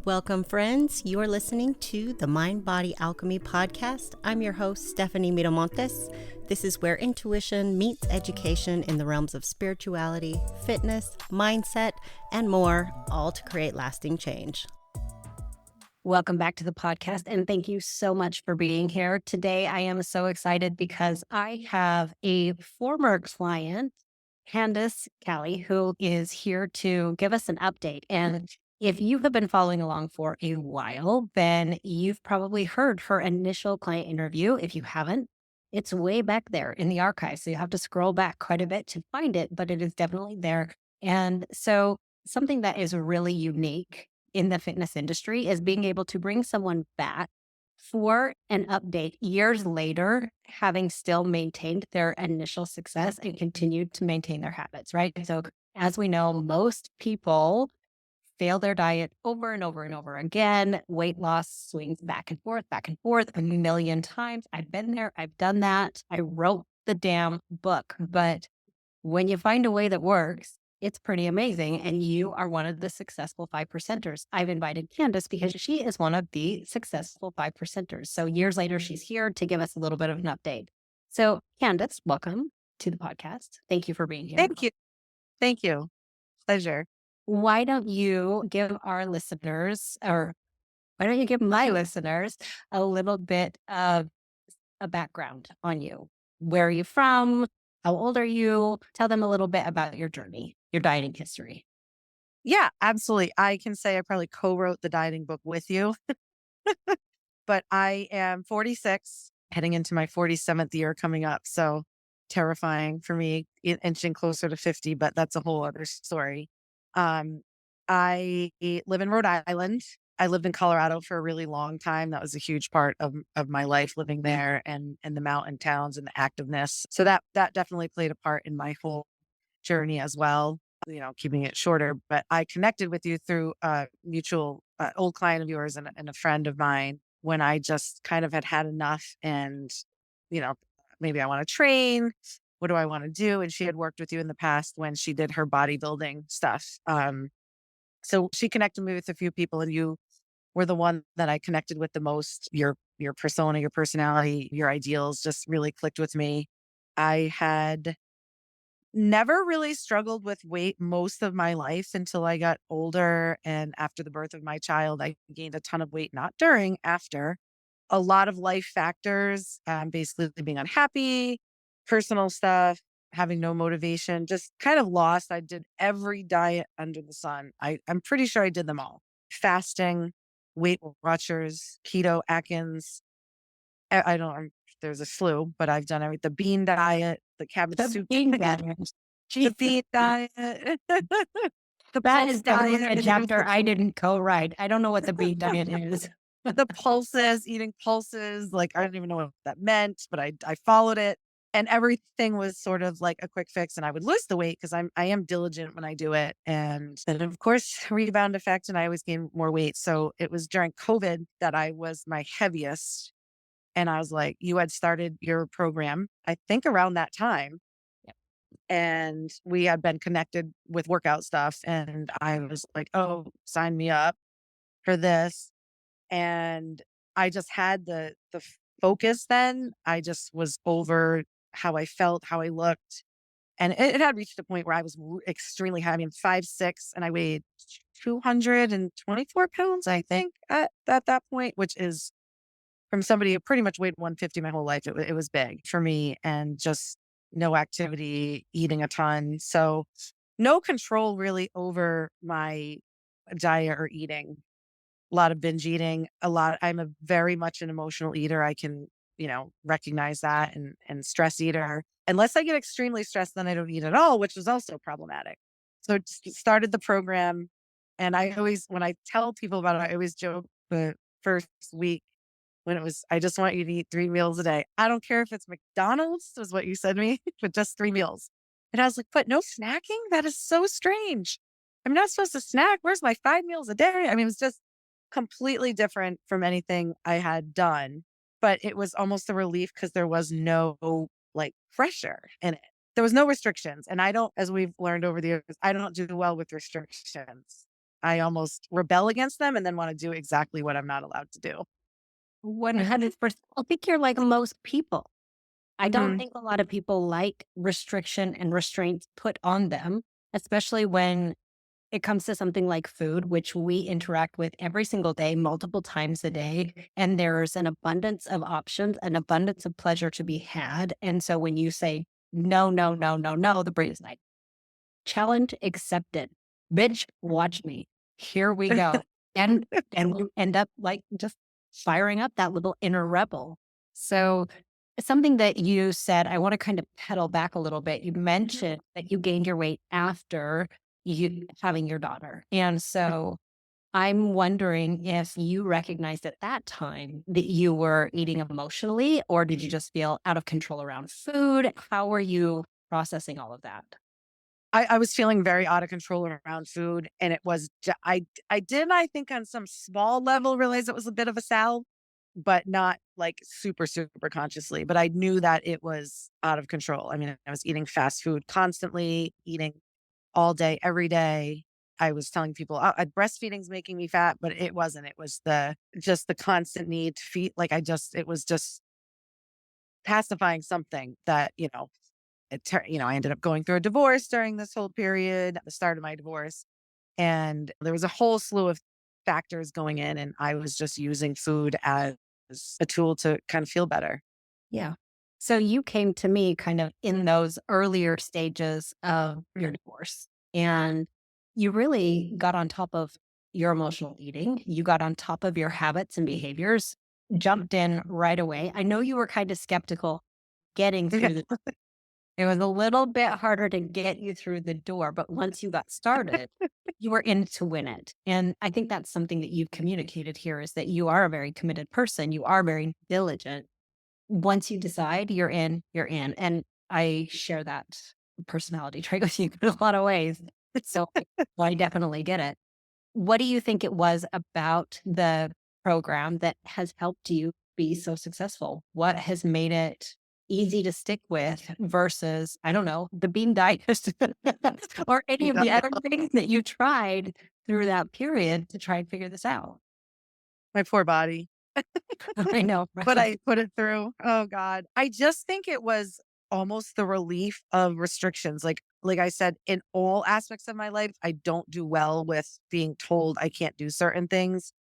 Welcome, friends. You are listening to the Mind Body Alchemy podcast. I'm your host, Stephanie Miramontes. This is where intuition meets education in the realms of spirituality, fitness, mindset, and more, all to create lasting change. Welcome back to the podcast, and thank you so much for being here. Today, I am so excited because I have a former client, Candice Callie, who is here to give us an update. And if you have been following along for a while, then you've probably heard her initial client interview. If you haven't, it's way back there in the archive. So you have to scroll back quite a bit to find it, but it is definitely there. And so something that is really unique in the fitness industry is being able to bring someone back for an update years later, having still maintained their initial success and continued to maintain their habits, right? So as we know, most people fail their diet over and over and over again. Weight loss swings back and forth a million times. I've been there. I've done that. I wrote the damn book. But when you find a way that works, it's pretty amazing. And you are one of the successful 5%ers. I've invited Candace because she is one of the successful 5%ers. So years later, she's here to give us a little bit of an update. So Candace, welcome to the podcast. Thank you for being here. Thank you. Thank you. Pleasure. Why don't you give our listeners, or why don't you give my listeners a little bit of a background on you? Where are you from? How old are you? Tell them a little bit about your journey, your dieting history. Yeah, absolutely. I can say I probably co-wrote the dieting book with you, but I am 46, heading into my 47th year coming up. So terrifying for me, inching closer to 50, but that's a whole other story. I live in Rhode Island. I lived in Colorado for a really long time. That was a huge part of my life, living there and the mountain towns and the activeness. So that definitely played a part in my whole journey as well, keeping it shorter. But I connected with you through a mutual old client of yours and a friend of mine when I just kind of had enough and, maybe I want to train. What do I want to do? And she had worked with you in the past when she did her bodybuilding stuff. So she connected me with a few people, and you were the one that I connected with the most. Your persona, your personality, your ideals just really clicked with me. I had never really struggled with weight most of my life until I got older. And after the birth of my child, I gained a ton of weight, not during, after. A lot of life factors, basically being unhappy, personal stuff, having no motivation, just kind of lost. I did every diet under the sun. I'm pretty sure I did them all. Fasting, Weight Watchers, keto, Atkins. I don't, there's a slew, but I've done everything. The bean diet, the cabbage soup. Bean diet. The bean diet. That is definitely a chapter I didn't co-write. I don't know what the bean diet is. The pulses, eating pulses. Like, I don't even know what that meant, but I followed it. And everything was sort of like a quick fix, and I would lose the weight because I am diligent when I do it. And then, of course, rebound effect, and I always gain more weight. So it was during COVID that I was my heaviest. And I was like, you had started your program, I think around that time. Yep. And we had been connected with workout stuff. And I was like, oh, sign me up for this. And I just had the focus then. I just was over how I felt, how I looked. And it had reached a point where I was extremely heavy. I'm 5'6", and I weighed 224 pounds, I think, at that point, which is from somebody who pretty much weighed 150 my whole life. It was big for me, and just no activity, eating a ton. So no control really over my diet or eating. A lot of binge eating, I'm a very much an emotional eater. I can, recognize that, and stress eater. Unless I get extremely stressed, then I don't eat at all, which is also problematic. So started the program. And I always, when I tell people about it, I always joke the first week when it was, I just want you to eat 3 meals a day. I don't care if it's McDonald's, was what you said to me, but just 3 meals. And I was like, but no snacking? That is so strange. I'm not supposed to snack. Where's my 5 meals a day? I mean, it was just completely different from anything I had done, but it was almost a relief because there was no like pressure in it. There was no restrictions. And I don't, as we've learned over the years, I don't do well with restrictions. I almost rebel against them and then want to do exactly what I'm not allowed to do. 100%. I think you're like most people. I don't Hmm. think a lot of people like restriction and restraints put on them, especially when it comes to something like food, which we interact with every single day, multiple times a day. And there's an abundance of options, an abundance of pleasure to be had. And so when you say, no, no, no, no, no, the brain is like, challenge accepted. Bitch, watch me. Here we go. And we end up like just firing up that little inner rebel. So something that you said, I want to kind of pedal back a little bit. You mentioned that you gained your weight after you having your daughter. And so I'm wondering if you recognized at that time that you were eating emotionally, or did you just feel out of control around food? How were you processing all of that? I was feeling very out of control around food, and it was I did, I think, on some small level realize it was a bit of a salve, but not like super, super consciously. But I knew that it was out of control. I mean, I was eating fast food constantly, eating all day, every day. I was telling people, oh, breastfeeding's making me fat, but it wasn't. It was the constant need to feed. Like it was just pacifying something that, I ended up going through a divorce during this whole period, at the start of my divorce. And there was a whole slew of factors going in, and I was just using food as a tool to kind of feel better. Yeah. So you came to me kind of in those earlier stages of your divorce, and you really got on top of your emotional eating. You got on top of your habits and behaviors, jumped in right away. I know you were kind of skeptical getting Yeah. through it was a little bit harder to get you through the door, but once you got started, you were in to win it. And I think that's something that you've communicated here is that you are a very committed person. You are very diligent. Once you decide you're in, you're in. And I share that personality trait with you in a lot of ways. So I definitely get it. What do you think it was about the program that has helped you be so successful? What has made it easy to stick with versus, I don't know, the bean diet or any of the other things that you tried through that period to try and figure this out? My poor body. I know, But right? I put it through. Oh God. I just think it was almost the relief of restrictions. Like I said, in all aspects of my life, I don't do well with being told I can't do certain things.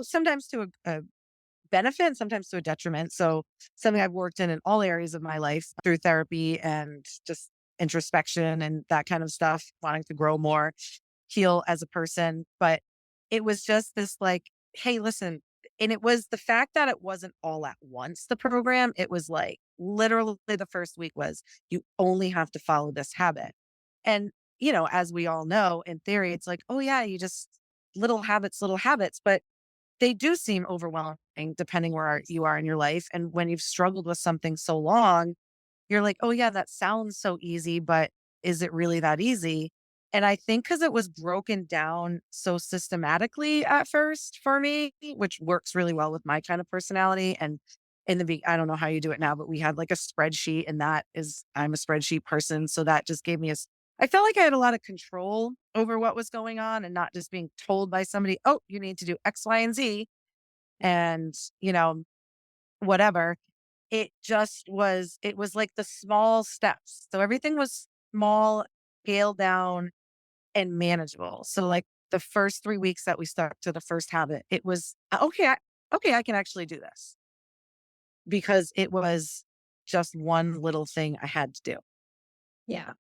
Sometimes to a benefit and sometimes to a detriment. So something I've worked in all areas of my life through therapy and just introspection and that kind of stuff, wanting to grow more, heal as a person. But it was just this like, hey, listen. And it was the fact that it wasn't all at once, the program. It was like literally the first week was you only have to follow this habit. And, as we all know, in theory, it's like, oh, yeah, you just little habits, little habits. But they do seem overwhelming depending where you are in your life. And when you've struggled with something so long, you're like, oh, yeah, that sounds so easy, but is it really that easy? And I think because it was broken down so systematically at first for me, which works really well with my kind of personality. And I don't know how you do it now, but we had like a spreadsheet, and I'm a spreadsheet person. So that just gave me I felt like I had a lot of control over what was going on and not just being told by somebody, oh, you need to do X, Y, and Z. And, whatever. It was like the small steps. So everything was small, scaled down, and manageable. So like the first 3 weeks that we stuck to the first habit, it was okay. Okay, I can actually do this because it was just one little thing I had to do. Yeah.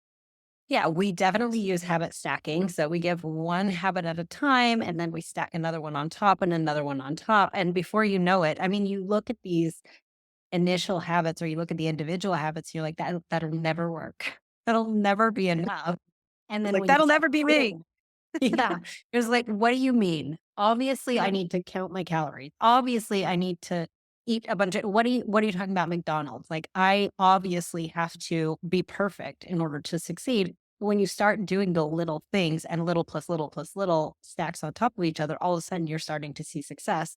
Yeah, we definitely use habit stacking. So we give one habit at a time and then we stack another one on top and another one on top. And before you know it, I mean, you look at these initial habits or you look at the individual habits, you're like, that'll never work. That'll never be enough. And then Like when you that'll start never be me. doing yeah. It was like, what do you mean? Obviously, I need to count my calories. Obviously, I need to eat a bunch of what are you talking about McDonald's? Like I obviously have to be perfect in order to succeed. When you start doing the little things and little plus little stacks on top of each other, all of a sudden you're starting to see success.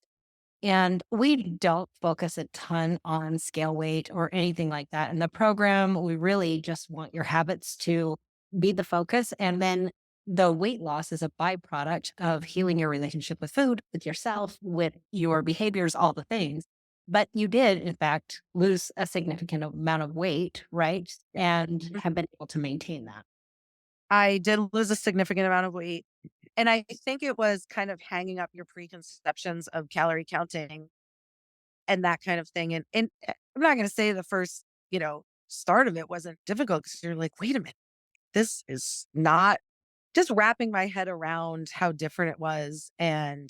And we don't focus a ton on scale weight or anything like that. In the program, we really just want your habits to be the focus. And then the weight loss is a byproduct of healing your relationship with food, with yourself, with your behaviors, all the things. But you did, in fact, lose a significant amount of weight, right? And have been able to maintain that. I did lose a significant amount of weight. And I think it was kind of hanging up your preconceptions of calorie counting and that kind of thing. And I'm not going to say the first, start of it wasn't difficult because you're like, wait a minute, this is not just wrapping my head around how different it was and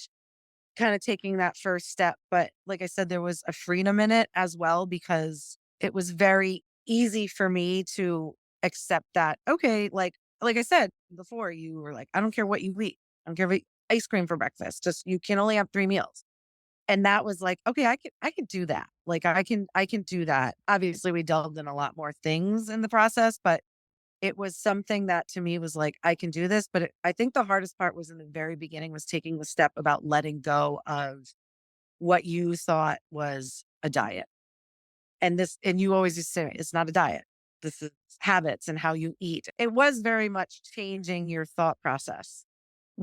kind of taking that first step. But like I said, there was a freedom in it as well because it was very easy for me to accept that. Okay, like I said before, you were like, I don't care what you eat. I don't care if you eat ice cream for breakfast. Just you can only have 3 meals. And that was like, okay, I can do that. Like I can do that. Obviously, we delved in a lot more things in the process, but it was something that to me was like, I can do this. But I think the hardest part was in the very beginning was taking the step about letting go of what you thought was a diet. And you always used to say, it's not a diet. This is habits and how you eat. It was very much changing your thought process.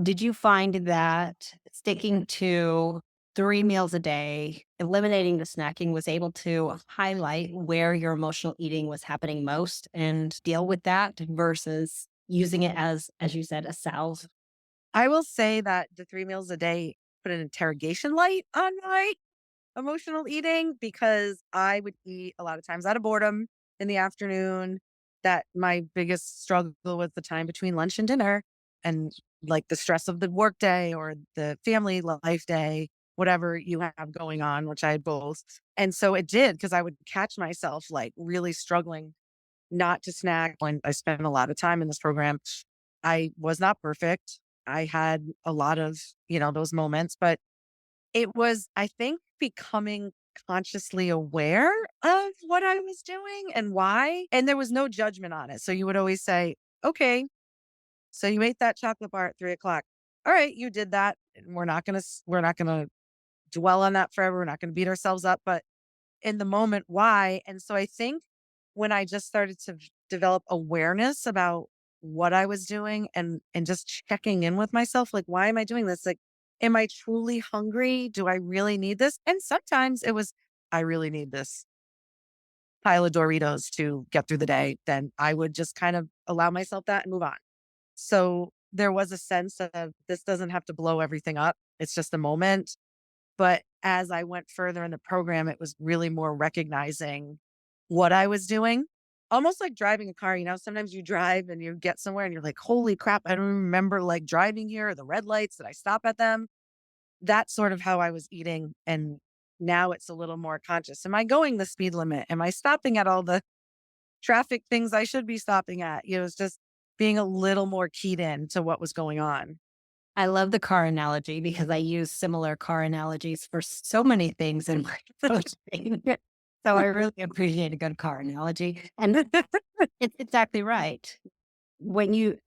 Did you find that sticking to 3 meals a day, eliminating the snacking was able to highlight where your emotional eating was happening most and deal with that versus using it as you said, a salve? I will say that the 3 meals a day put an interrogation light on my emotional eating because I would eat a lot of times out of boredom in the afternoon. That my biggest struggle was the time between lunch and dinner and like the stress of the work day or the family life day, whatever you have going on, which I had both. And so it did because I would catch myself like really struggling not to snack when I spent a lot of time in this program. I was not perfect. I had a lot of, those moments, but it was, I think, becoming consciously aware of what I was doing and why. And there was no judgment on it. So you would always say, okay, so you ate that chocolate bar at 3 o'clock. All right, you did that. And we're not gonna dwell on that forever. We're not gonna beat ourselves up. But in the moment, why? And so I think when I just started to develop awareness about what I was doing and just checking in with myself, like, why am I doing this? Like, am I truly hungry? Do I really need this? And sometimes it was, I really need this pile of Doritos to get through the day. Then I would just kind of allow myself that and move on. So there was a sense of this doesn't have to blow everything up. It's just a moment. But as I went further in the program, it was really more recognizing what I was doing. Almost like driving a car, sometimes you drive and you get somewhere and you're like, holy crap, I don't remember like driving here or the red lights. Did I stop at them? That's sort of how I was eating. And now it's a little more conscious. Am I going the speed limit? Am I stopping at all the traffic things I should be stopping at? It's just being a little more keyed in to what was going on. I love the car analogy because I use similar car analogies for so many things in my coaching. So I really appreciate a good car analogy. And it's exactly right.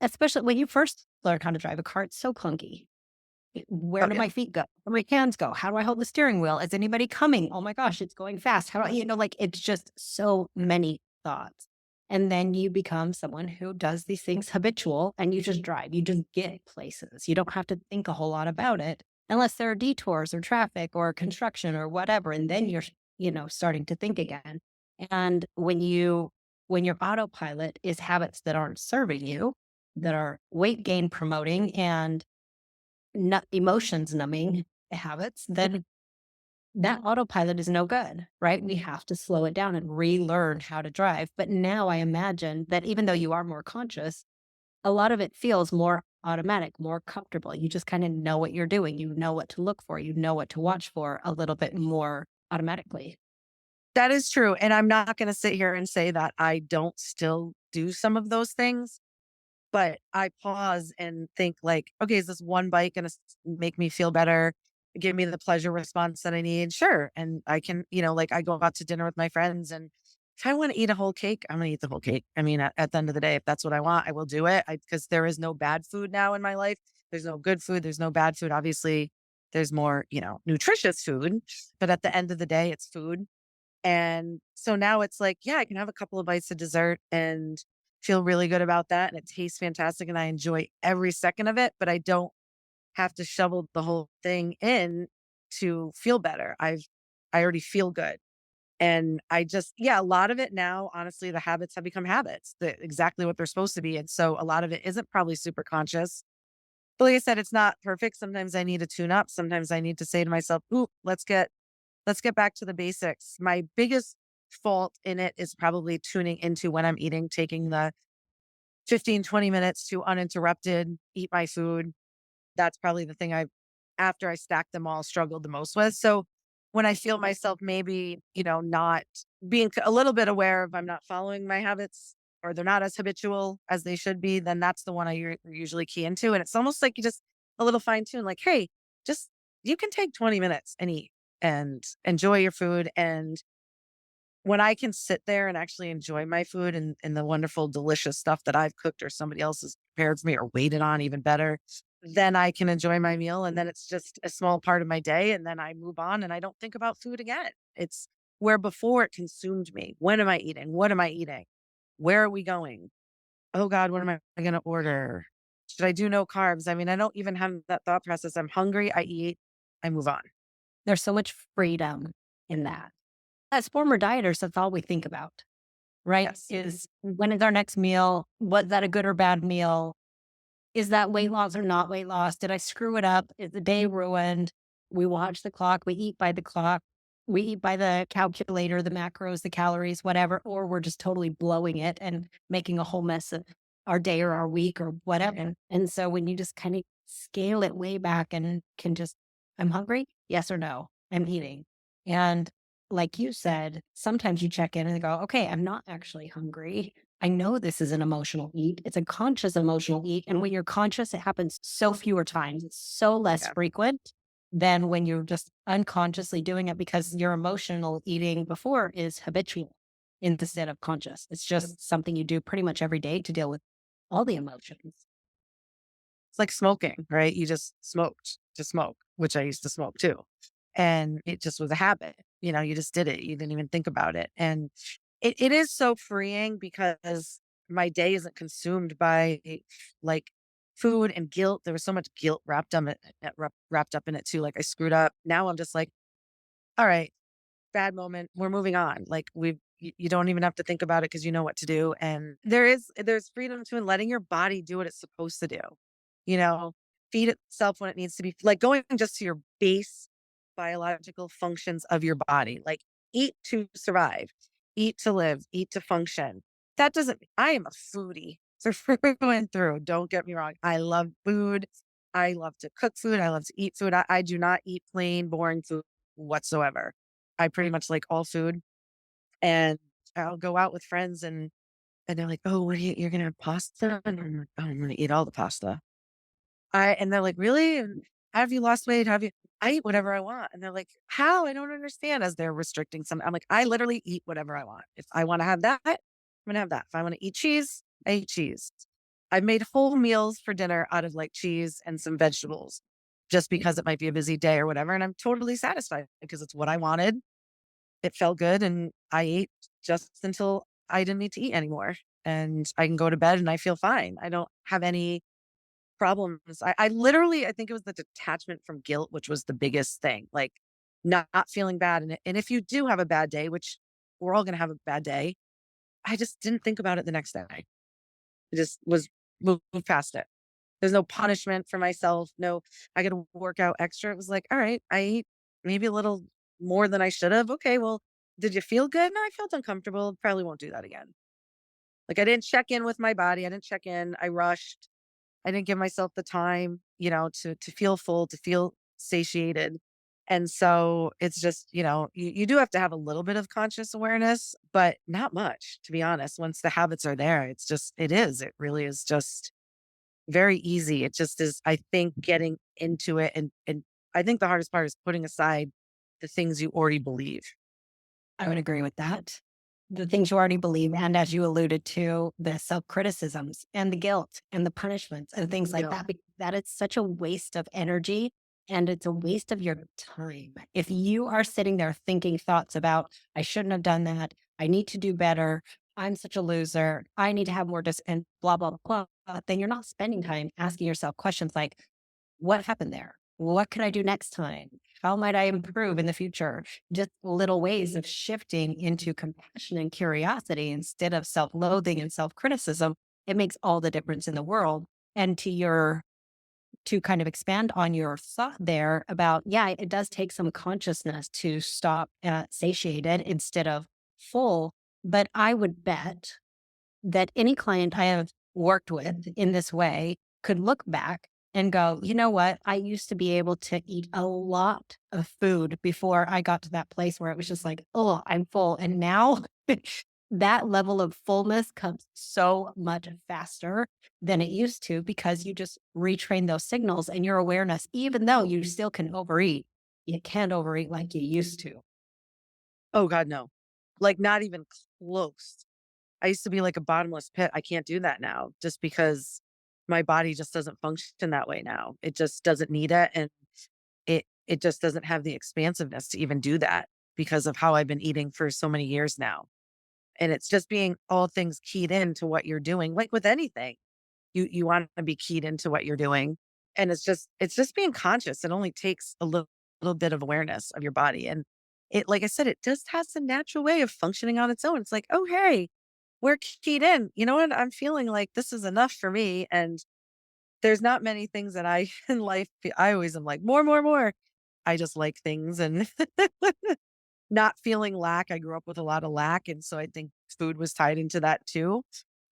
Especially when you first learn how to drive a car, it's so clunky. Where Oh, do yeah. my feet go? Where do my hands go? How do I hold the steering wheel? Is anybody coming? Oh my gosh, it's going fast. How do like it's just so many thoughts. And then you become someone who does these things habitual and you just drive, you just get places. You don't have to think a whole lot about it unless there are detours or traffic or construction or whatever. And then you're, starting to think again. And when your autopilot is habits that aren't serving you, that are weight gain promoting and not emotions numbing habits, then that autopilot is no good, right? We have to slow it down and relearn how to drive. But now I imagine that even though you are more conscious, a lot of it feels more automatic, more comfortable. You just kind of know what you're doing. You know what to look for. You know what to watch for a little bit more automatically. That is true. And I'm not going to sit here and say that I don't still do some of those things, but I pause and think like, okay, is this one bite going to make me feel better? Give me the pleasure response that I need? Sure. And I can, like I go out to dinner with my friends and if I want to eat a whole cake, I'm going to eat the whole cake. I mean, at the end of the day, if that's what I want, I will do it because there is no bad food now in my life. There's no good food. There's no bad food. Obviously, there's more, nutritious food, but at the end of the day, it's food. And so now it's like, yeah, I can have a couple of bites of dessert and feel really good about that. And it tastes fantastic. And I enjoy every second of it, but I don't have to shovel the whole thing in to feel better. I already feel good. And I just, yeah, a lot of it now, honestly, the habits have become habits, exactly what they're supposed to be. And so a lot of it isn't probably super conscious. But like I said, it's not perfect. Sometimes I need to tune up. Sometimes I need to say to myself, ooh, let's get back to the basics. My biggest fault in it is probably tuning into when I'm eating, taking the 15, 20 minutes to uninterrupted eat my food. That's probably the thing after I stacked them all, struggled the most with. So when I feel myself maybe, not being a little bit aware of I'm not following my habits or they're not as habitual as they should be, then that's the one I usually key into. And it's almost like you just a little fine tune, like, hey, just you can take 20 minutes and eat and enjoy your food. And when I can sit there and actually enjoy my food and the wonderful, delicious stuff that I've cooked or somebody else has prepared for me or waited on even better, then I can enjoy my meal. And then it's just a small part of my day. And then I move on and I don't think about food again. It's where before it consumed me. When am I eating? What am I eating? Where are we going? Oh God, what am I going to order? Should I do no carbs? I mean, I don't even have that thought process. I'm hungry. I eat. I move on. There's so much freedom in that. As former dieters, that's all we think about, right? Yes. Is when is our next meal? Was that a good or bad meal? Is that weight loss or not weight loss? Did I screw it up? Is the day ruined? We watch the clock. We eat by the clock. We eat by the calculator, the macros, the calories, whatever, or we're just totally blowing it and making a whole mess of our day or our week or whatever. And so when you just kind of scale it way back and can just, I'm hungry? Yes or no? I'm eating. And like you said, sometimes you check in and go, okay, I'm not actually hungry. I know this is an emotional eat. It's a conscious emotional eat. And when you're conscious, it happens so fewer times. It's so less Yeah. frequent than when you're just unconsciously doing it because your emotional eating before is habitual instead of conscious. It's just something you do pretty much every day to deal with all the emotions. It's like smoking, right? You just smoked to smoke, which I used to smoke too. And it just was a habit. You just did it. You didn't even think about it. And it is so freeing because my day isn't consumed by like food and guilt. There was so much guilt wrapped up in it too. Like I screwed up. Now I'm just like, all right, bad moment. We're moving on. Like you don't even have to think about it because you know what to do. And there's freedom to in letting your body do what it's supposed to do. You know, feed itself when it needs to be like going just to your base biological functions of your body. Like eat to survive, eat to live, eat to function. That doesn't I am a foodie. So through and through. Don't get me wrong. I love food. I love to cook food. I love to eat food. I do not eat plain, boring food whatsoever. I pretty much like all food, and I'll go out with friends and they're like, "Oh, what are you're gonna have pasta?" And I'm like, "Oh, I'm gonna eat all the pasta." And they're like, "Really? And have you lost weight? Have you?" I eat whatever I want, and they're like, "How? I don't understand." As they're restricting some, I'm like, "I literally eat whatever I want. If I want to have that, I'm gonna have that. If I want to eat cheese, I eat cheese." I've made whole meals for dinner out of like cheese and some vegetables, just because it might be a busy day or whatever, and I'm totally satisfied because it's what I wanted. It felt good, and I ate just until I didn't need to eat anymore, and I can go to bed and I feel fine. I don't have any problems. I literally, I think it was the detachment from guilt, which was the biggest thing, like not feeling bad. And if you do have a bad day, which we're all going to have a bad day, I just didn't think about it the next day. It just was moved past it. There's no punishment for myself. No, I got to work out extra. It was like, all right, I ate maybe a little more than I should have. Okay, well, did you feel good? No, I felt uncomfortable. Probably won't do that again. Like I didn't check in with my body. I didn't check in. I rushed. I didn't give myself the time, to feel full, to feel satiated. And so it's just, you do have to have a little bit of conscious awareness, but not much, to be honest. Once the habits are there, it really is just very easy. It just is, I think, getting into it. And I think the hardest part is putting aside the things you already believe. I would agree with that. The things you already believe, and as you alluded to, the self-criticisms and the guilt and the punishments and things like Yeah. that, that it's such a waste of energy and it's a waste of your time. If you are sitting there thinking thoughts about, I shouldn't have done that, I need to do better, I'm such a loser. I need to have more and blah, blah, blah. Then you're not spending time asking yourself questions like, what happened there? What can I do next time? How might I improve in the future? Just little ways of shifting into compassion and curiosity instead of self loathing and self criticism. It makes all the difference in the world. And to kind of expand on your thought there about, yeah, it does take some consciousness to stop satiated instead of full. But I would bet that any client I have worked with in this way could look back and go, you know what? I used to be able to eat a lot of food before I got to that place where it was just like, oh, I'm full. And now that level of fullness comes so much faster than it used to because you just retrain those signals and your awareness, even though you still can overeat, you can't overeat like you used to. Oh God, no. Like not even close. I used to be like a bottomless pit. I can't do that now just because my body just doesn't function that way now. It just doesn't need it. And it just doesn't have the expansiveness to even do that because of how I've been eating for so many years now. And it's just being all things keyed into what you're doing. Like with anything, you want to be keyed into what you're doing. And it's just being conscious. It only takes a little bit of awareness of your body. And it, like I said, it just has a natural way of functioning on its own. It's like, oh, hey, we're keyed in. You know what? I'm feeling like this is enough for me. And there's not many things that I in life, I always am like, more, more, more. I just like things and not feeling lack. I grew up with a lot of lack. And so I think food was tied into that too.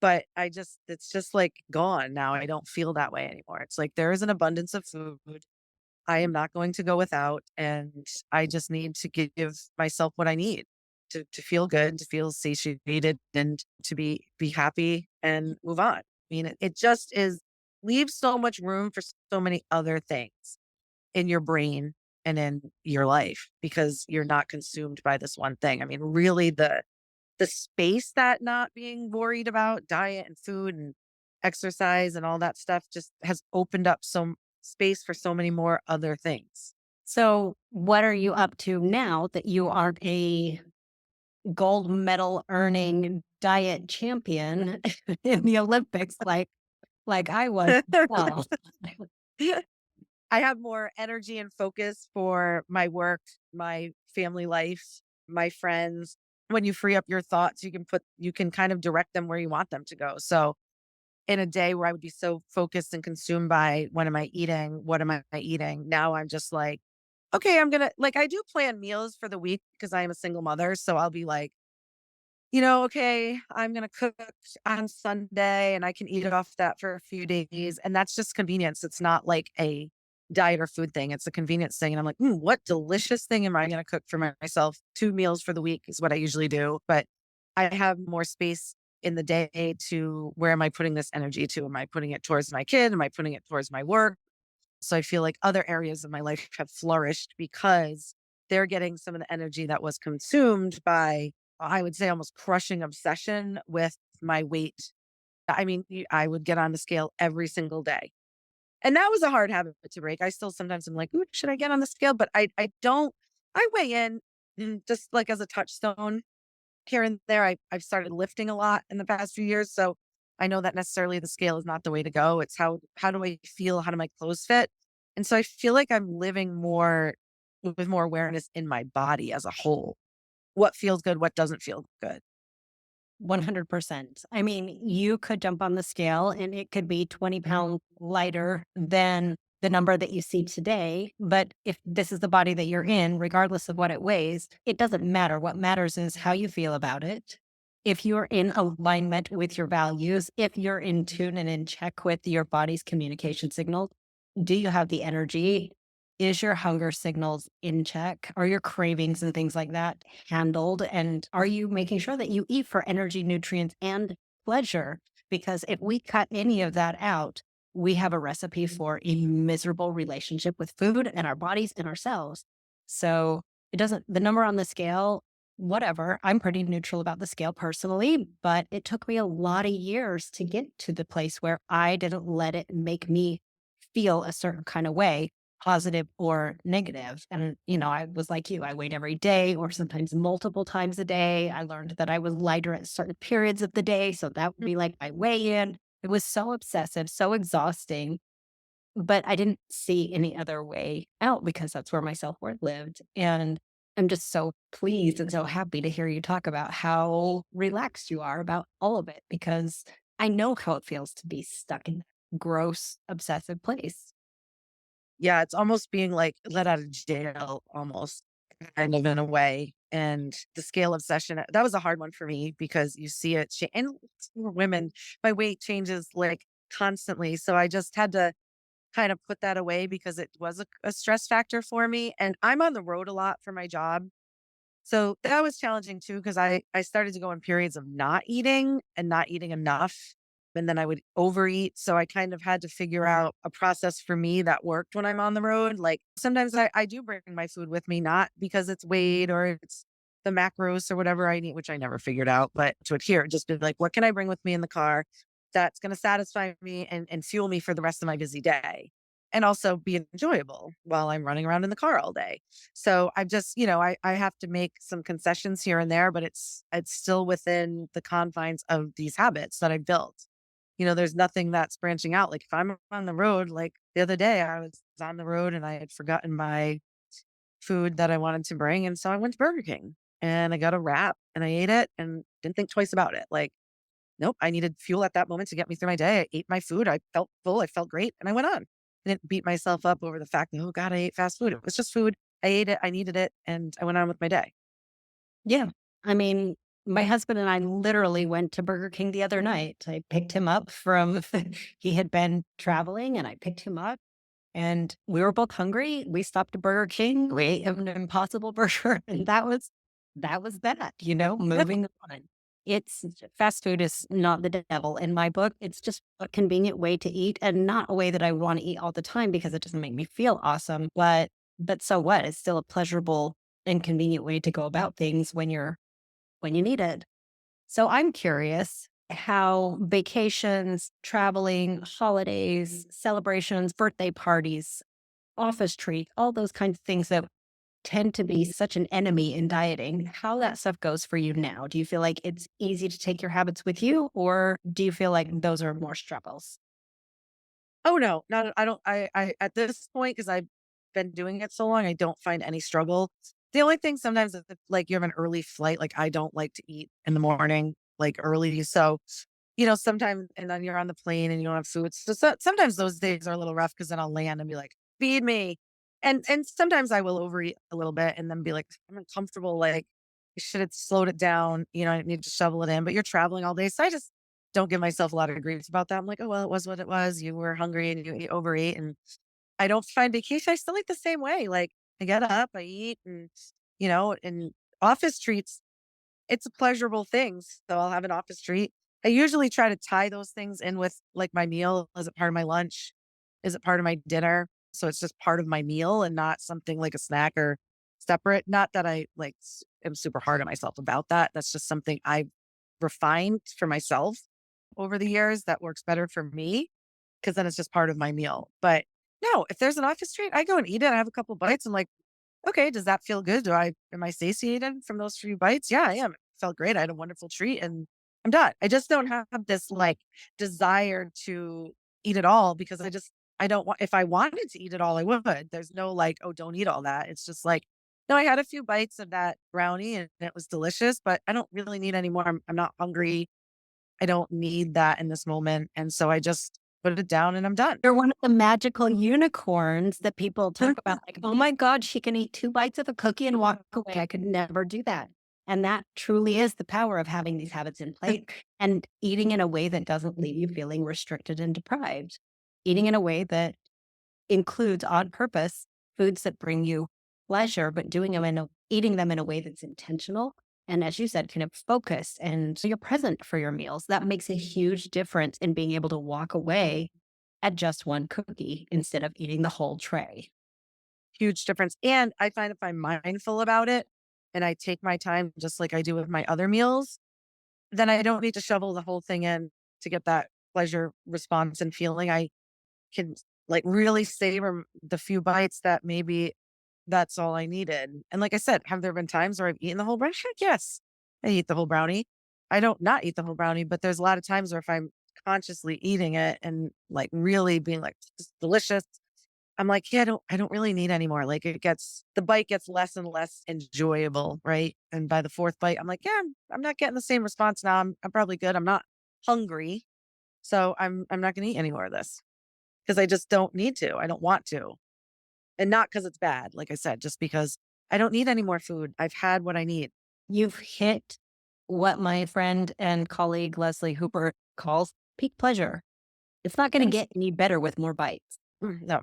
But it's just like gone now. I don't feel that way anymore. It's like there is an abundance of food. I am not going to go without. And I just need to give myself what I need to feel good, to feel satiated and to be happy and move on. I mean, it just leaves so much room for so many other things in your brain and in your life because you're not consumed by this one thing. I mean, really the space that not being worried about diet and food and exercise and all that stuff just has opened up some space for so many more other things. So, what are you up to now that you are a gold medal earning diet champion in the Olympics like I was? Well, I have more energy and focus for my work, my family life, my friends. When you free up your thoughts, you can kind of direct them where you want them to go. So in a day where I would be so focused and consumed by what am I eating? What am I eating? Now I'm just like, okay, I do plan meals for the week because I am a single mother. So I'll be like, okay, I'm going to cook on Sunday and I can eat off that for a few days. And that's just convenience. It's not like a diet or food thing. It's a convenience thing. And I'm like, what delicious thing am I going to cook for myself? 2 meals for the week is what I usually do. But I have more space in the day to where am I putting this energy to? Am I putting it towards my kid? Am I putting it towards my work? So I feel like other areas of my life have flourished because they're getting some of the energy that was consumed by, I would say, almost crushing obsession with my weight. I mean, I would get on the scale every single day. And that was a hard habit to break. I still sometimes am like, ooh, should I get on the scale? But I don't, I weigh in just like as a touchstone here and there. I've started lifting a lot in the past few years. So I know that necessarily the scale is not the way to go. It's how do I feel? How do my clothes fit? And so I feel like I'm living more with more awareness in my body as a whole. What feels good, what doesn't feel good. 100%. I mean, you could jump on the scale and it could be 20 pounds lighter than the number that you see today. But if this is the body that you're in, regardless of what it weighs, it doesn't matter. What matters is how you feel about it. If you're in alignment with your values, if you're in tune and in check with your body's communication signals, do you have the energy? Is your hunger signals in check? Are your cravings and things like that handled? And are you making sure that you eat for energy, nutrients, and pleasure? Because if we cut any of that out, we have a recipe for a miserable relationship with food and our bodies and ourselves. So it doesn't, the number on the scale, whatever, I'm pretty neutral about the scale personally, but it took me a lot of years to get to the place where I didn't let it make me feel a certain kind of way. positive or negative. And, I was like you, I weighed every day or sometimes multiple times a day. I learned that I was lighter at certain periods of the day. So that would be like my weigh in. It was so obsessive, so exhausting, but I didn't see any other way out because that's where my self worth lived. And I'm just so pleased and so happy to hear you talk about how relaxed you are about all of it because I know how it feels to be stuck in that gross, obsessive place. Yeah, it's almost being like let out of jail almost, kind of in a way. And the scale obsession, that was a hard one for me because you see it and for women, my weight changes like constantly. So I just had to kind of put that away because it was a stress factor for me. And I'm on the road a lot for my job. So that was challenging too, because I started to go in periods of not eating and not eating enough. And then I would overeat. So I kind of had to figure out a process for me that worked when I'm on the road. Like sometimes I do bring my food with me, not because it's weighed or it's the macros or whatever I need, which I never figured out, but to adhere, just be like, what can I bring with me in the car that's going to satisfy me and fuel me for the rest of my busy day? And also be enjoyable while I'm running around in the car all day. So I've just, I have to make some concessions here and there, but it's still within the confines of these habits that I've built. There's nothing that's branching out. Like if I'm on the road, like the other day, I was on the road and I had forgotten my food that I wanted to bring. And so I went to Burger King and I got a wrap and I ate it and didn't think twice about it. Like, nope, I needed fuel at that moment to get me through my day. I ate my food. I felt full. I felt great. And I went on. I didn't beat myself up over the fact that, oh God, I ate fast food. It was just food. I ate it. I needed it. And I went on with my day. Yeah. I mean, my husband and I literally went to Burger King the other night. I picked him up from, he had been traveling and I picked him up and we were both hungry. We stopped at Burger King. We ate an Impossible Burger. And that was that, moving on. It's fast food is not the devil in my book. It's just a convenient way to eat and not a way that I want to eat all the time because it doesn't make me feel awesome. But so what? It's still a pleasurable and convenient way to go about things when you need it. So I'm curious how vacations, traveling, holidays, celebrations, birthday parties, office treat, all those kinds of things that tend to be such an enemy in dieting, how that stuff goes for you now. Do you feel like it's easy to take your habits with you, or do you feel like those are more struggles? Oh no, not I don't I at this point, because I've been doing it so long, I don't find any struggle. The only thing sometimes is if like you have an early flight, like I don't like to eat in the morning, like early. So, sometimes and then you're on the plane and you don't have food. So sometimes those days are a little rough because then I'll land and be like, feed me. And sometimes I will overeat a little bit and then be like, I'm uncomfortable, like you should have slowed it down, I need to shovel it in, but you're traveling all day. So I just don't give myself a lot of grief about that. I'm like, oh, well, it was what it was. You were hungry and you overate. And I don't find vacation. I still eat the same way. Like I get up, I eat and office treats, it's a pleasurable thing. So I'll have an office treat. I usually try to tie those things in with like my meal. Is it part of my lunch? Is it part of my dinner? So it's just part of my meal and not something like a snack or separate. Not that I like am super hard on myself about that. That's just something I refined for myself over the years that works better for me because then it's just part of my meal. But no, if there's an office treat, I go and eat it. I have a couple bites and like, okay, does that feel good? Am I satiated from those few bites? Yeah, I am. It felt great. I had a wonderful treat and I'm done. I just don't have this like desire to eat it all because I don't want, if I wanted to eat it all, I would. There's no like, oh, don't eat all that. It's just like, no, I had a few bites of that brownie and it was delicious, but I don't really need any more. I'm not hungry. I don't need that in this moment. And so I just put it down and I'm done. You're one of the magical unicorns that people talk about, like, oh my God, she can eat 2 bites of a cookie and walk away. I could never do that. And that truly is the power of having these habits in place and eating in a way that doesn't leave you feeling restricted and deprived. Eating in a way that includes on purpose foods that bring you pleasure, but eating them in a way that's intentional. And as you said, kind of focused and so you're present for your meals. That makes a huge difference in being able to walk away at just one cookie instead of eating the whole tray. Huge difference. And I find if I'm mindful about it and I take my time, just like I do with my other meals, then I don't need to shovel the whole thing in to get that pleasure response and feeling. I can like really savor the few bites that maybe that's all I needed. And like I said, have there been times where I've eaten the whole brownie? Heck yes. I eat the whole brownie. I don't not eat the whole brownie, but there's a lot of times where if I'm consciously eating it and like really being like, "This is delicious," I'm like, yeah, I don't really need any more. Like the bite gets less and less enjoyable, right? And by the fourth bite, I'm like, yeah, I'm not getting the same response now. I'm probably good. I'm not hungry. So I'm not gonna eat any more of this because I just don't need to. I don't want to. And not because it's bad, like I said, just because I don't need any more food. I've had what I need. You've hit what my friend and colleague Leslie Hooper calls peak pleasure. It's not going to Yes. get any better with more bites. No,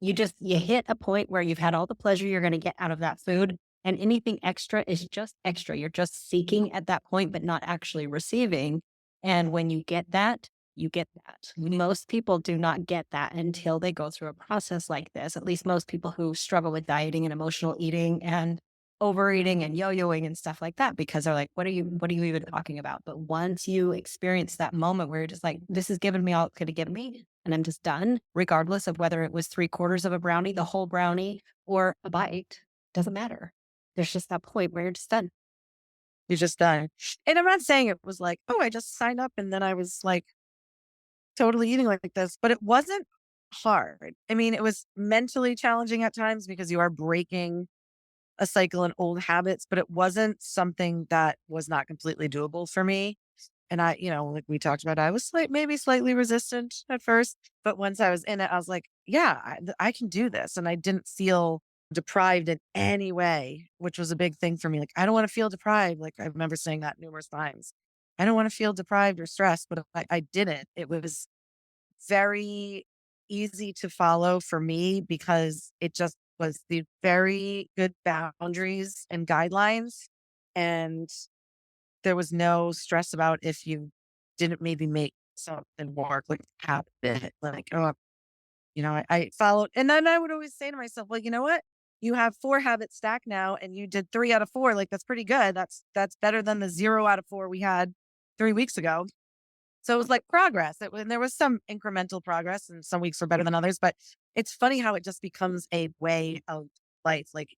You hit a point where you've had all the pleasure you're going to get out of that food, and anything extra is just extra. You're just seeking at that point, but not actually receiving. And when you get that, you get that. Most people do not get that until they go through a process like this. At least most people who struggle with dieting and emotional eating and overeating and yo-yoing and stuff like that, because they're like, what are you even talking about? But once you experience that moment where you're just like, this is giving me all it could have given me, and I'm just done, regardless of whether it was 3/4 of a brownie, the whole brownie, or a bite, doesn't matter. There's just that point where you're just done. you're just done. And I'm not saying it was like, oh, I just signed up and then I was like totally eating like this, but it wasn't hard. I mean, it was mentally challenging at times because you are breaking a cycle and old habits, but it wasn't something that was not completely doable for me. And like we talked about, I was maybe slightly resistant at first, but once I was in it, I was like, yeah, I can do this. And I didn't feel deprived in any way, which was a big thing for me. Like, I don't want to feel deprived. Like, I remember saying that numerous times. I don't want to feel deprived or stressed, but I didn't. It was very easy to follow for me because it just was the very good boundaries and guidelines. And there was no stress about if you didn't maybe make something work, like habit, like, oh, I followed. And then I would always say to myself, well, you know what? You have 4 habits stacked now and you did 3 out of 4. Like, that's pretty good. That's better than the 0 out of 4 we had 3 weeks ago. So it was like progress. And there was some incremental progress and some weeks were better than others, but it's funny how it just becomes a way of life. Like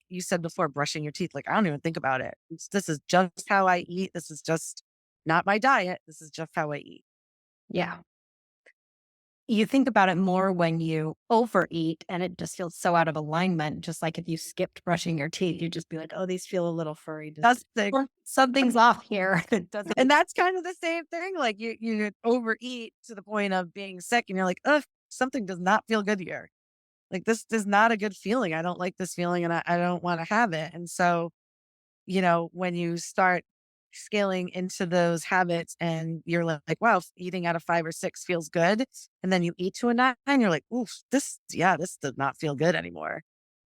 you said before, brushing your teeth. Like, I don't even think about it. This is just how I eat. This is just not my diet. This is just how I eat. Yeah. You think about it more when you overeat and it just feels so out of alignment. Just like if you skipped brushing your teeth, you'd just be like, oh, these feel a little furry. That's the Something's off here. It doesn't. And that's kind of the same thing. Like you overeat to the point of being sick and you're like, ugh, something does not feel good here. Like, this is not a good feeling. I don't like this feeling and I don't want to have it. And so, when you start scaling into those habits and you're like, wow, eating out of 5 or 6 feels good. And then you eat to a 9, you're like, oof, this does not feel good anymore.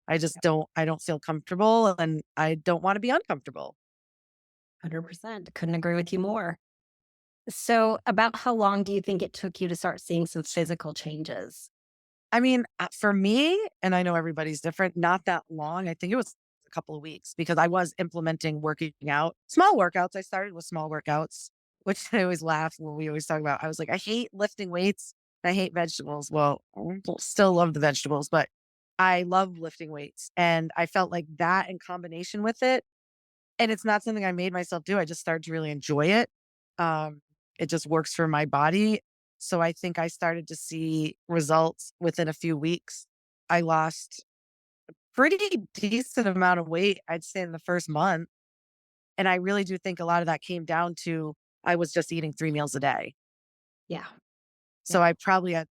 I don't feel comfortable and I don't want to be uncomfortable. 100%. Couldn't agree with you more. So, about how long do you think it took you to start seeing some physical changes? I mean, for me, and I know everybody's different, not that long. I think it was a couple of weeks because I was implementing working out, small workouts. I started with small workouts, which I always laugh when we always talk about. I was like, I hate lifting weights. I hate vegetables. Well, I still love the vegetables, but I love lifting weights. And I felt like that in combination with it. And it's not something I made myself do. I just started to really enjoy it. Um, it just works for my body. So I think I started to see results within a few weeks. I lost pretty decent amount of weight, I'd say in the first month. And I really do think a lot of that came down to I was just eating 3 meals a day. Yeah. So I probably had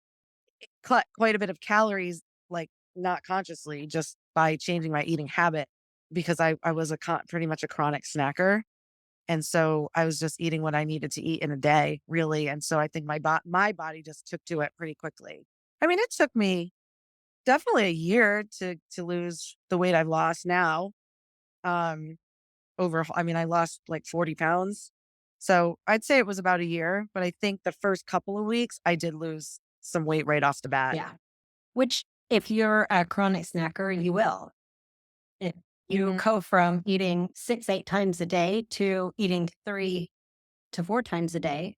cut quite a bit of calories, like not consciously, just by changing my eating habit because I was pretty much a chronic snacker. And so I was just eating what I needed to eat in a day, really. And so I think my body just took to it pretty quickly. I mean, it took me definitely a year to lose the weight I've lost now. Um, I lost like 40 pounds. So I'd say it was about a year, but I think the first couple of weeks I did lose some weight right off the bat. Yeah. Which, if you're a chronic snacker, you will. If you Mhm. go from eating 6, 8 times a day to eating 3 to 4 times a day,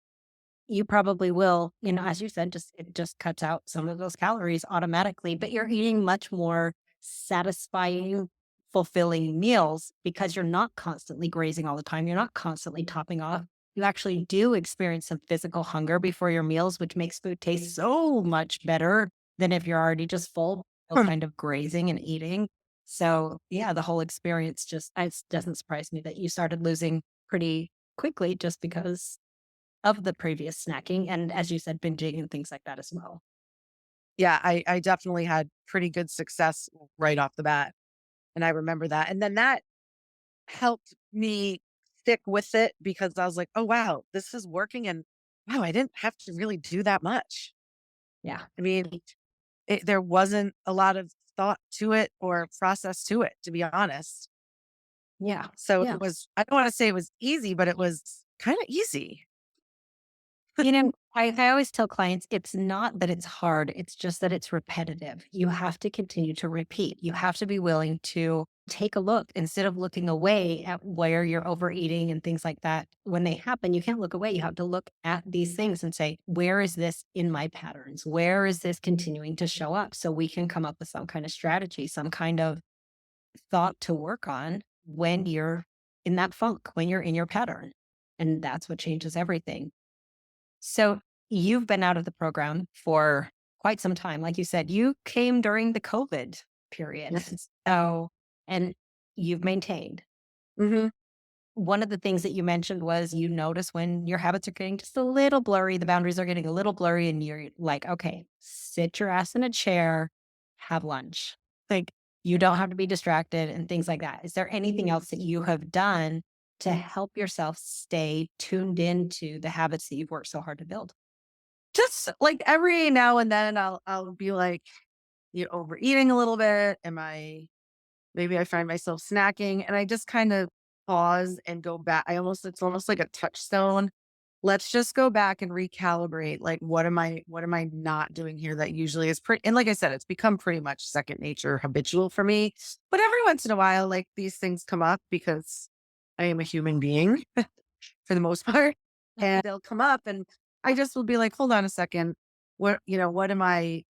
you probably will, as you said, it just cuts out some of those calories automatically, but you're eating much more satisfying, fulfilling meals because you're not constantly grazing all the time. You're not constantly topping off. You actually do experience some physical hunger before your meals, which makes food taste so much better than if you're already just full, kind of grazing and eating. So yeah, the whole experience it doesn't surprise me that you started losing pretty quickly just because of the previous snacking and, as you said, binging and things like that as well. Yeah, I definitely had pretty good success right off the bat. And I remember that. And then that helped me stick with it because I was like, oh, wow, this is working. And wow, I didn't have to really do that much. Yeah. I mean, there wasn't a lot of thought to it or process to it, to be honest. Yeah. So Yeah. it was, I don't want to say it was easy, but it was kind of easy. I always tell clients it's not that it's hard, it's just that it's repetitive. You have to continue to repeat. You have to be willing to take a look instead of looking away at where you're overeating and things like that. When they happen, you can't look away. You have to look at these things and say, where is this in my patterns? Where is this continuing to show up? So we can come up with some kind of strategy, some kind of thought to work on when you're in that funk, when you're in your pattern. And that's what changes everything. So you've been out of the program for quite some time. Like you said, you came during the COVID period. Yes. So, and you've maintained. Hmm. One of the things that you mentioned was you notice when your habits are getting just a little blurry, the boundaries are getting a little blurry, and you're like, okay, sit your ass in a chair, have lunch. Like, you don't have to be distracted and things like that. Is there anything else that you have done to help yourself stay tuned into the habits that you've worked so hard to build? Just like every now and then I'll be like, you overeating a little bit. Maybe I find myself snacking and I just kind of pause and go back. It's almost like a touchstone. Let's just go back and recalibrate. Like, what am I not doing here that usually is pretty, and like I said, it's become pretty much second nature, habitual for me. But every once in a while, like these things come up because I am a human being for the most part. And they'll come up and I just will be like, hold on a second. What am I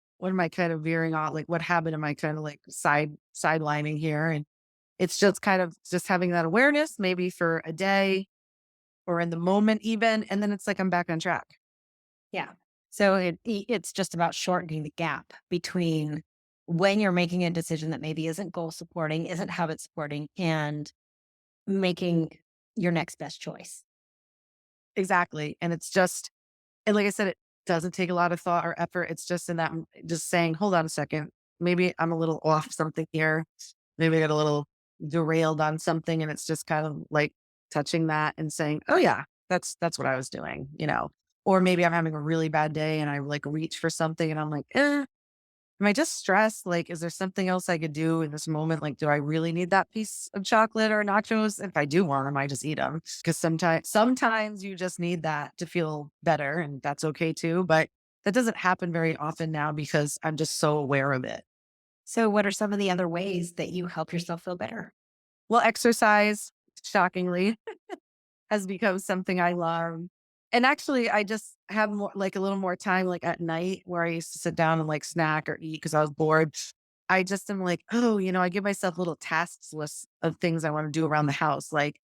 kind of veering off? Like, what habit am I kind of like sidelining here? And it's just kind of just having that awareness, maybe for a day or in the moment even. And then it's like, I'm back on track. Yeah. So it's just about shortening the gap between when you're making a decision that maybe isn't goal supporting, isn't habit supporting, and making your next best choice. Exactly. And like I said, it doesn't take a lot of thought or effort. It's just in that, just saying, hold on a second. Maybe I'm a little off something here. Maybe I got a little derailed on something. And it's just kind of like touching that and saying, oh yeah, that's what I was doing, or maybe I'm having a really bad day and I like reach for something and I'm like, am I just stressed? Like, is there something else I could do in this moment? Like, do I really need that piece of chocolate or nachos? If I do want them, I just eat them. Because sometimes you just need that to feel better, and that's okay too. But that doesn't happen very often now because I'm just so aware of it. So, what are some of the other ways that you help yourself feel better? Well, exercise, shockingly, has become something I love. And actually, I just have more, like a little more time, like at night where I used to sit down and like snack or eat because I was bored. I just am like, oh, I give myself little tasks list of things I want to do around the house. Like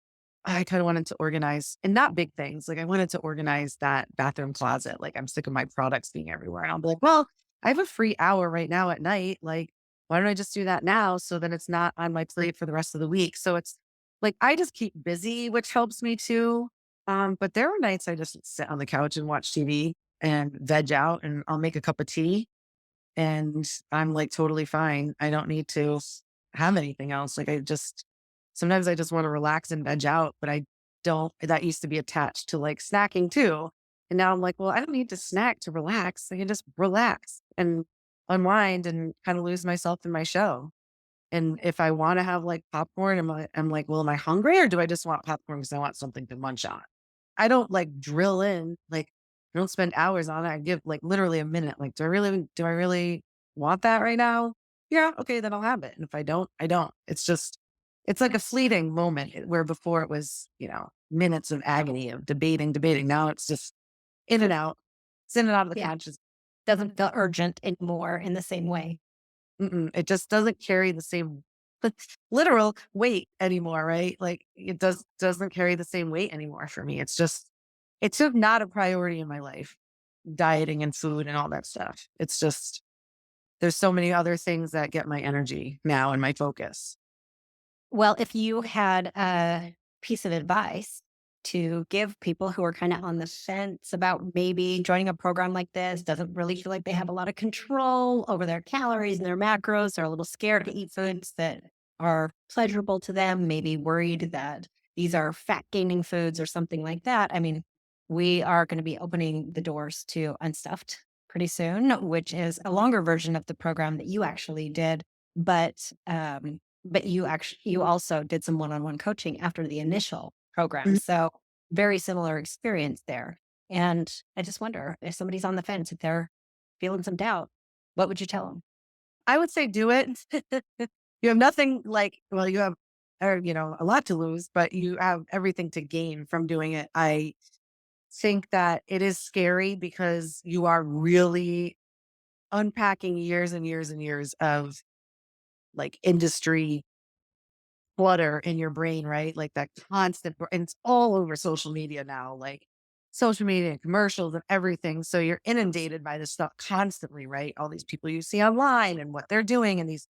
I kind of wanted to organize and not big things. Like I wanted to organize that bathroom closet. Like I'm sick of my products being everywhere. And I'll be like, well, I have a free hour right now at night. Like, why don't I just do that now so that it's not on my plate for the rest of the week? So it's like I just keep busy, which helps me too. But there are nights I just sit on the couch and watch TV and veg out and I'll make a cup of tea and I'm like totally fine. I don't need to have anything else. Like sometimes I just want to relax and veg out, but I don't, that used to be attached to like snacking too. And now I'm like, well, I don't need to snack to relax. I can just relax and unwind and kind of lose myself in my show. And if I want to have like popcorn, I'm like, well, am I hungry or do I just want popcorn because I want something to munch on? I don't like drill in, like I don't spend hours on it. I give like literally a minute. Like, do I really want that right now? Yeah. Okay. Then I'll have it. And if I don't, I don't. It's like a fleeting moment where before it was, minutes of agony of debating. Now it's just in and out. It's in and out of the Yeah. conscious. Doesn't feel urgent anymore in the same way. It just doesn't carry the same literal weight anymore, right? Like it doesn't carry the same weight anymore for me. It's just not a priority in my life, dieting and food and all that stuff. It's just, there's so many other things that get my energy now and my focus. Well, if you had a piece of advice to give people who are kind of on the fence about maybe joining a program like this, doesn't really feel like they have a lot of control over their calories and their macros, they're a little scared to eat foods that are pleasurable to them, maybe worried that these are fat gaining foods or something like that. I mean, we are going to be opening the doors to Unstuffed pretty soon, which is a longer version of the program that you actually did. But you also did some one-on-one coaching after the initial program. Mhm. So very similar experience there. And I just wonder if somebody's on the fence, if they're feeling some doubt, what would you tell them? I would say do it. You have nothing like, well, you have, or, a lot to lose, but you have everything to gain from doing it. I think that it is scary because you are really unpacking years and years and years of like industry clutter in your brain, right? Like that constant, and it's all over social media now, like social media and commercials and everything. So you're inundated by this stuff constantly, right? All these people you see online and what they're doing and these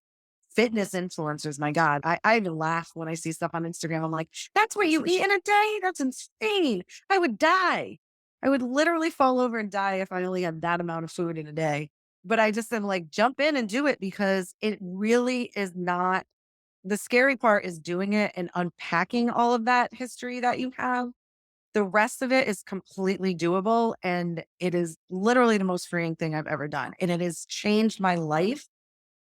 fitness influencers. My God, I even laugh when I see stuff on Instagram. I'm like, that's what you eat in a day? That's insane. I would die. I would literally fall over and die if I only had that amount of food in a day. But I just am like, jump in and do it because it really is not, the scary part is doing it and unpacking all of that history that you have. The rest of it is completely doable. And it is literally the most freeing thing I've ever done. And it has changed my life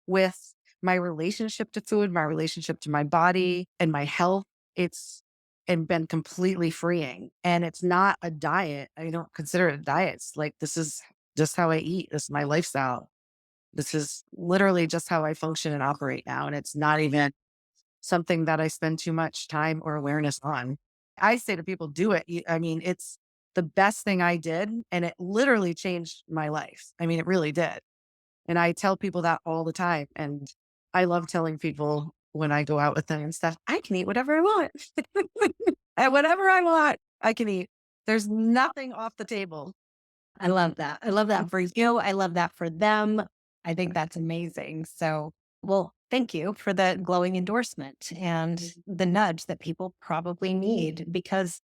with my relationship to food, my relationship to my body and my health. It's and been completely freeing. And it's not a diet. I don't consider it a diet. It's like, this is just how I eat. This is my lifestyle. This is literally just how I function and operate now. And it's not even something that I spend too much time or awareness on. I say to people, do it. I mean, it's the best thing I did. And it literally changed my life. I mean, it really did. And I tell people that all the time. And I love telling people when I go out with them and stuff, I can eat whatever I want. And whatever I want, I can eat. There's nothing off the table. I love that. I love that for you. I love that for them. I think that's amazing. So, well, thank you for the glowing endorsement and the nudge that people probably need, because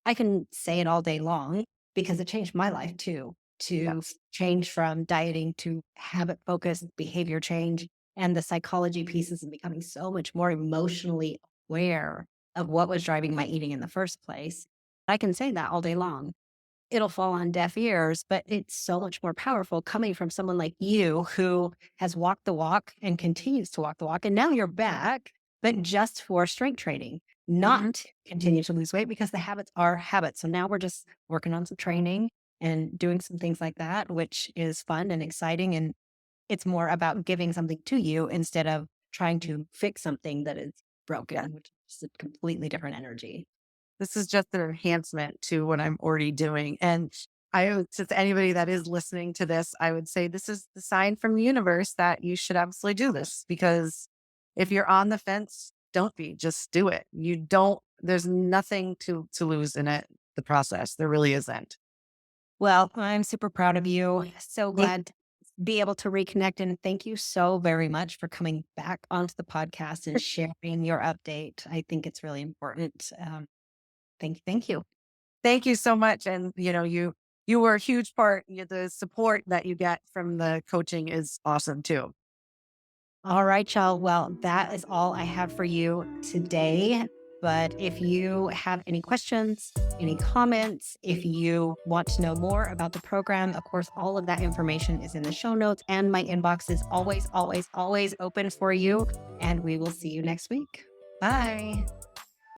I can say it all day long because it changed my life too, to change from dieting to habit focused behavior change. And the psychology pieces and becoming so much more emotionally aware of what was driving my eating in the first place. I can say that all day long. It'll fall on deaf ears, but it's so much more powerful coming from someone like you who has walked the walk and continues to walk the walk. And now you're back, but just for strength training, not to continue to lose weight, because the habits are habits. So now we're just working on some training and doing some things like that, which is fun and exciting. And it's more about giving something to you instead of trying to fix something that is broken, which is a completely different energy. This is just an enhancement to what I'm already doing. And to anybody that is listening to this, I would say this is the sign from the universe that you should absolutely do this, because if you're on the fence, don't be, just do it. There's nothing to lose in it, the process. There really isn't. Well, I'm super proud of you. So glad to be able to reconnect. And thank you so very much for coming back onto the podcast and sharing your update. I think it's really important. Thank you. Thank you. Thank you so much. And you were a huge part. The support that you get from the coaching is awesome too. All right, y'all. Well, that is all I have for you today. But if you have any questions, any comments, if you want to know more about the program, of course, all of that information is in the show notes, and my inbox is always, always, always open for you. And we will see you next week. Bye.